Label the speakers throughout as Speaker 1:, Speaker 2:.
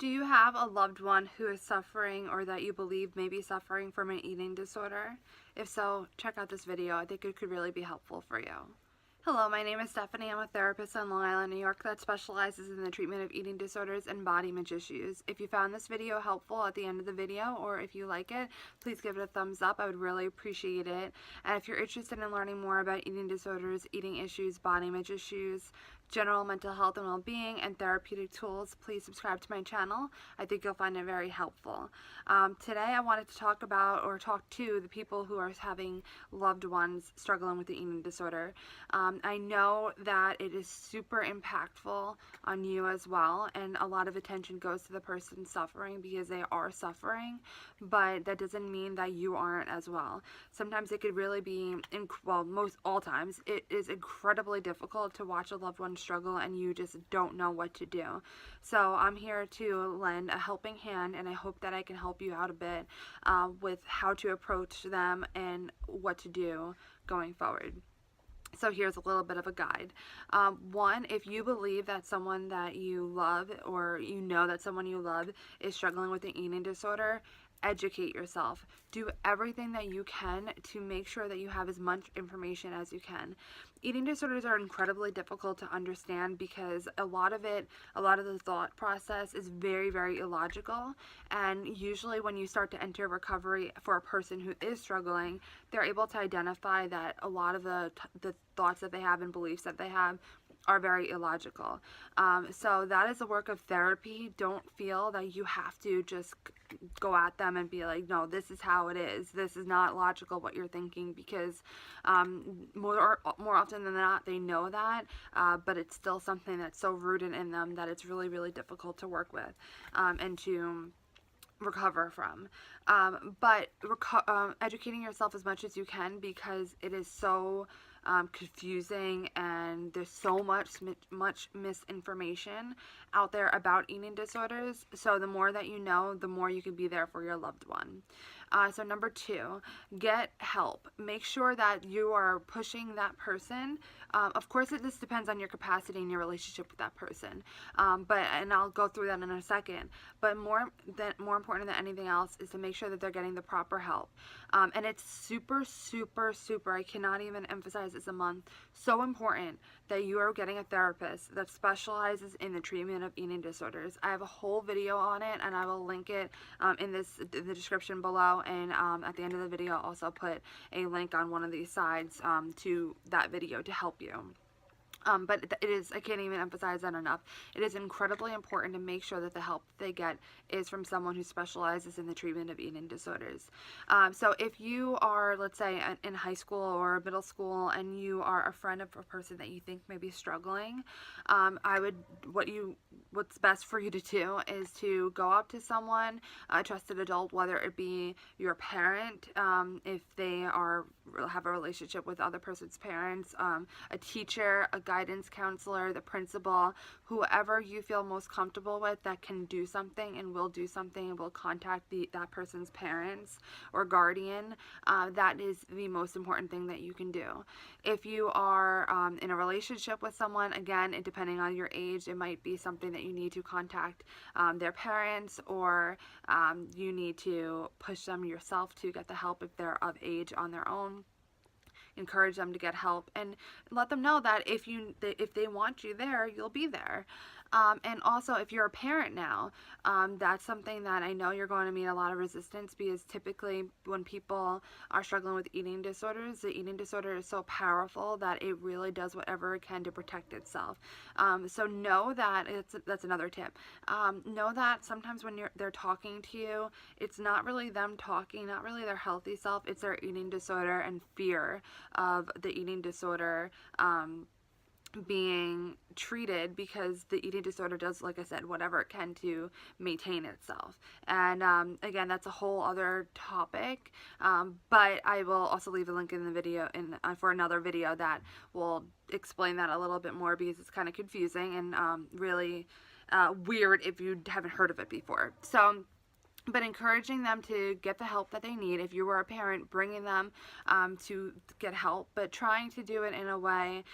Speaker 1: Do you have a loved one who is suffering or that you believe may be suffering from an eating disorder? If so, check out this video. I think it could really be helpful for you. Hello, my name is Stephanie. I'm a therapist in Long Island, New York that specializes in the treatment of eating disorders and body image issues. If you found this video helpful at the end of the video, or if you like it, please give it a thumbs up. I would really appreciate it. And if you're interested in learning more about eating disorders, eating issues, body image issues, general mental health and well-being, and therapeutic tools, please subscribe to my channel. I think you'll find it very helpful. Today I wanted to talk to the people who are having loved ones struggling with the eating disorder. I know that it is super impactful on you as well, and a lot of attention goes to the person suffering because they are suffering, but that doesn't mean that you aren't as well. Sometimes it could really be, all times, it is incredibly difficult to watch a loved one struggle and you just don't know what to do. So I'm here to lend a helping hand, and I hope that I can help you out a bit with how to approach them and what to do going forward. So here's a little bit of a guide. One, if you believe that someone that you love, or you know that someone you love is struggling with an eating disorder, educate yourself. Do everything that you can to make sure that you have as much information as you can. Eating disorders are incredibly difficult to understand because a lot of the thought process is very, very illogical. And usually when you start to enter recovery for a person who is struggling, they're able to identify that a lot of the thoughts that they have and beliefs that they have are very illogical. So that is the work of therapy. Don't feel that you have to just go at them and be like, no, this is how it is. This is not logical what you're thinking, because more often than not, they know that, but it's still something that's so rooted in them that it's really, really difficult to work with and to recover from. But educating yourself as much as you can, because it is so confusing and there's so much misinformation out there about eating disorders. So the more that you know, the more you can be there for your loved one. So number 2, get help. Make sure that you are pushing that person. Of course, this depends on your capacity and your relationship with that person. And I'll go through that in a second. But more important than anything else is to make sure that they're getting the proper help. And it's super, super, super, I cannot even emphasize this enough, so important that you are getting a therapist that specializes in the treatment of eating disorders. I have a whole video on it, and I will link it in the description below, and at the end of the video I'll also put a link on one of these sides to that video to help you. But it is, I can't even emphasize that enough. It is incredibly important to make sure that the help they get is from someone who specializes in the treatment of eating disorders. So if you are, let's say, in high school or middle school, and you are a friend of a person that you think may be struggling, what's best for you to do is to go up to someone, a trusted adult, whether it be your parent, if they have a relationship with the other person's parents, a teacher, a guidance counselor, the principal, whoever you feel most comfortable with that can do something and will do something and will contact that person's parents or guardian. That is the most important thing that you can do. If you are in a relationship with someone, again, depending on your age, it might be something that you need to contact their parents, or you need to push them yourself to get the help if they're of age on their own. Encourage them to get help, and let them know that if they want you there, you'll be there. And also, if you're a parent now, that's something that I know you're going to meet a lot of resistance, because typically when people are struggling with eating disorders, the eating disorder is so powerful that it really does whatever it can to protect itself. So know that, that's another tip. Know that sometimes when they're talking to you, it's not really them talking, not really their healthy self, it's their eating disorder and fear of the eating disorder being treated, because the eating disorder does, like I said, whatever it can to maintain itself. And again, that's a whole other topic, but I will also leave a link in the video for another video that will explain that a little bit more, because it's kind of confusing and really weird if you haven't heard of it before. So but encouraging them to get the help that they need. If you were a parent, bringing them to get help, but trying to do it in a way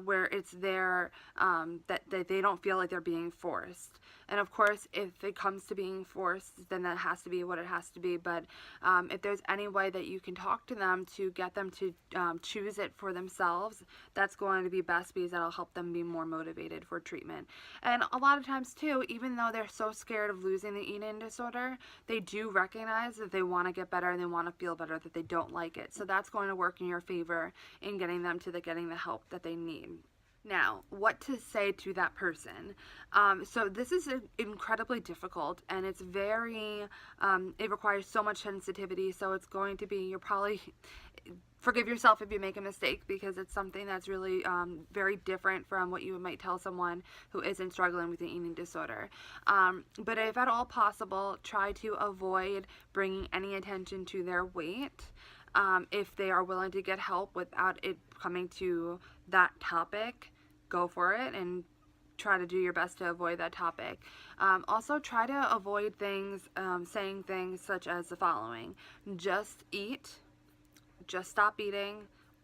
Speaker 1: where it's there, that they don't feel like they're being forced. And of course, if it comes to being forced, then that has to be what it has to be. But if there's any way that you can talk to them to get them to choose it for themselves, that's going to be best, because that'll help them be more motivated for treatment. And a lot of times too, even though they're so scared of losing the eating disorder, they do recognize that they want to get better and they want to feel better, that they don't like it. So that's going to work in your favor in getting them to getting the help that they need. Now, what to say to that person? So this is incredibly difficult, and it's very, it requires so much sensitivity, so it's going to be, you're probably, forgive yourself if you make a mistake, because it's something that's really very different from what you might tell someone who isn't struggling with an eating disorder. But if at all possible, try to avoid bringing any attention to their weight. If they are willing to get help without it coming to that topic, go for it and try to do your best to avoid that topic. Also, try to avoid things, saying things such as the following: just eat, just stop eating,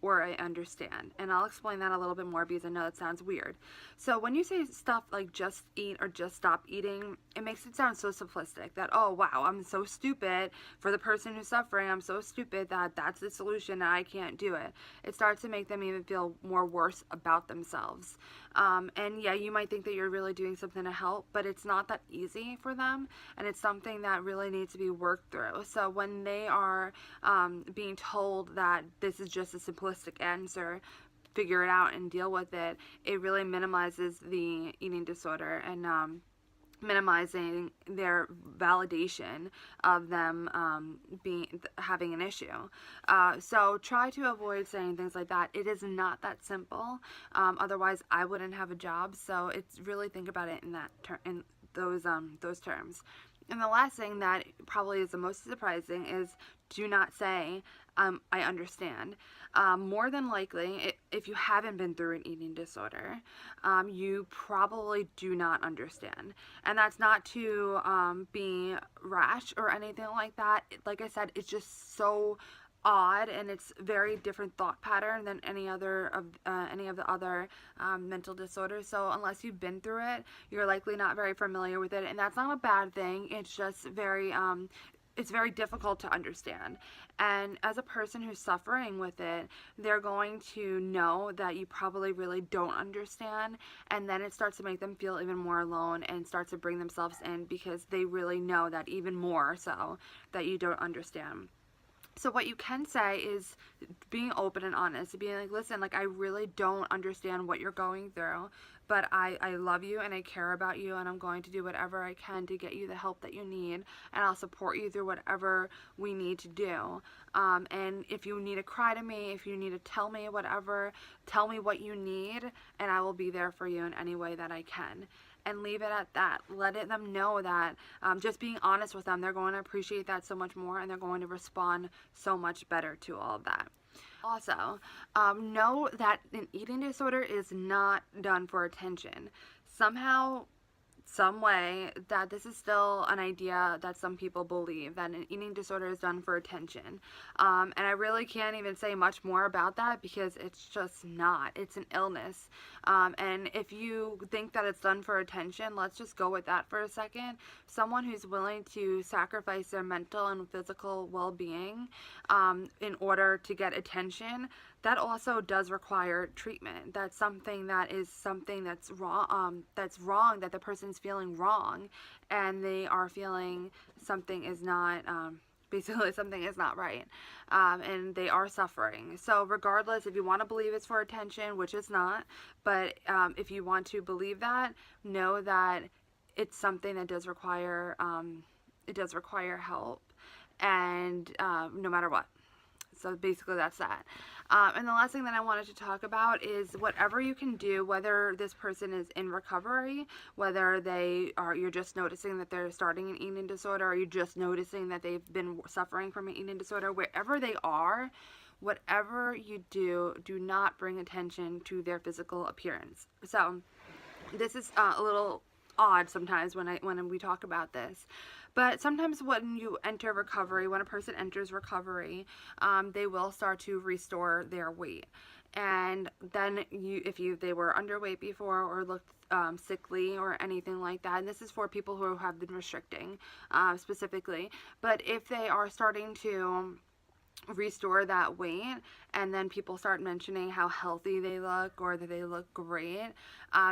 Speaker 1: or I understand. And I'll explain that a little bit more, because I know that sounds weird. So when you say stuff like just eat or just stop eating, it makes it sound so simplistic that, oh wow, I'm so stupid. For the person who's suffering, I'm so stupid that that's the solution and I can't do it. It starts to make them even feel more worse about themselves. And yeah, you might think that you're really doing something to help, but it's not that easy for them, and it's something that really needs to be worked through. So when they are being told that this is just a simplistic answer, figure it out and deal with it, it really minimizes the eating disorder and minimizing their validation of them having an issue. So try to avoid saying things like that. It is not that simple. Otherwise, I wouldn't have a job. So it's really, think about it in that in those terms. And the last thing that probably is the most surprising is, do not say, I understand. More than likely, if you haven't been through an eating disorder, you probably do not understand. And that's not to be rash or anything like that. Like I said, it's just so odd, and it's very different thought pattern than any of the other mental disorders. So unless you've been through it, you're likely not very familiar with it, and that's not a bad thing. It's just very it's very difficult to understand. And as a person who's suffering with it, they're going to know that you probably really don't understand, and then it starts to make them feel even more alone and starts to bring themselves in, because they really know that even more so that you don't understand. So what you can say is being open and honest, being like, listen, like, I really don't understand what you're going through, but I love you and I care about you, and I'm going to do whatever I can to get you the help that you need, and I'll support you through whatever we need to do. And if you need to cry to me, if you need to tell me whatever, tell me what you need, and I will be there for you in any way that I can. And leave it at that. Let them know that just being honest with them, they're going to appreciate that so much more, and they're going to respond so much better to all of that. Also, know that an eating disorder is not done for attention. Somehow, some way, that this is still an idea that some people believe, that an eating disorder is done for attention. And I really can't even say much more about that, because it's just not. It's an illness. And if you think that it's done for attention, let's just go with that for a second. Someone who's willing to sacrifice their mental and physical well-being in order to get attention, that also does require treatment. That's something that's wrong, that the person's feeling wrong, and they are feeling something is not, basically something is not right, and they are suffering. So regardless, if you want to believe it's for attention, which it's not, but if you want to believe that, know that it's something that does require, help, and no matter what. So basically that's that. And the last thing that I wanted to talk about is whatever you can do, whether this person is in recovery, whether you're just noticing that they're starting an eating disorder, or you're just noticing that they've been suffering from an eating disorder, wherever they are, whatever you do, do not bring attention to their physical appearance. So this is a little odd sometimes when we talk about this. But sometimes when you enter recovery, when a person enters recovery, they will start to restore their weight. And then if they were underweight before or looked sickly or anything like that, and this is for people who have been restricting specifically, but if they are starting to restore that weight and then people start mentioning how healthy they look or that they look great,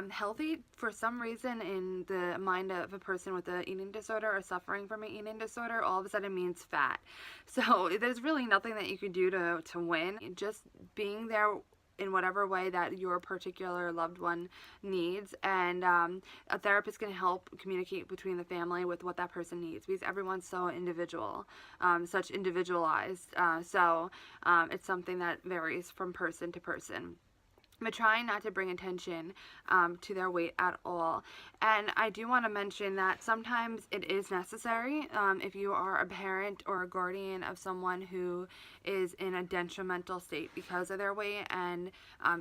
Speaker 1: healthy for some reason in the mind of a person with an eating disorder or suffering from an eating disorder all of a sudden means fat. So there's really nothing that you could do to win. Just being there in whatever way that your particular loved one needs, and a therapist can help communicate between the family with what that person needs, because everyone's so individual, such individualized, so it's something that varies from person to person. But trying not to bring attention to their weight at all. And I do want to mention that sometimes it is necessary if you are a parent or a guardian of someone who is in a detrimental state because of their weight, and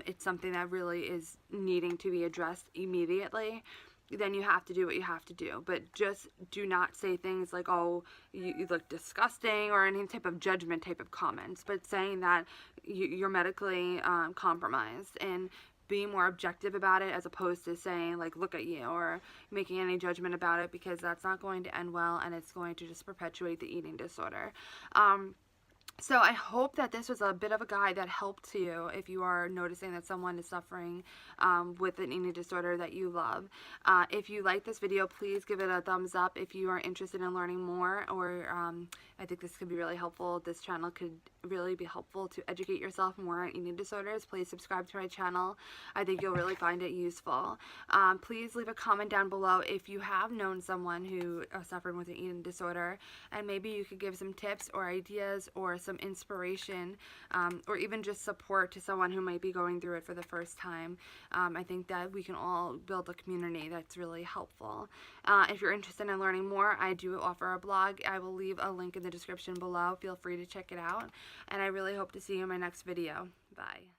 Speaker 1: it's something that really is needing to be addressed immediately, then you have to do what you have to do. But just do not say things like, oh, you look disgusting, or any type of judgment type of comments, but saying that you're medically compromised, and being more objective about it as opposed to saying like, look at you, or making any judgment about it, because that's not going to end well, and it's going to just perpetuate the eating disorder. So I hope that this was a bit of a guide that helped you if you are noticing that someone is suffering with an eating disorder that you love. If you like this video, please give it a thumbs up. If you are interested in learning more, or I think this could be really helpful, this channel could really be helpful to educate yourself more on eating disorders, please subscribe to my channel. I think you'll really find it useful. Please leave a comment down below if you have known someone who is suffering with an eating disorder, and maybe you could give some tips or ideas or some inspiration, or even just support to someone who might be going through it for the first time. I think that we can all build a community that's really helpful. If you're interested in learning more, I do offer a blog. I will leave a link in the description below. Feel free to check it out, and I really hope to see you in my next video. Bye.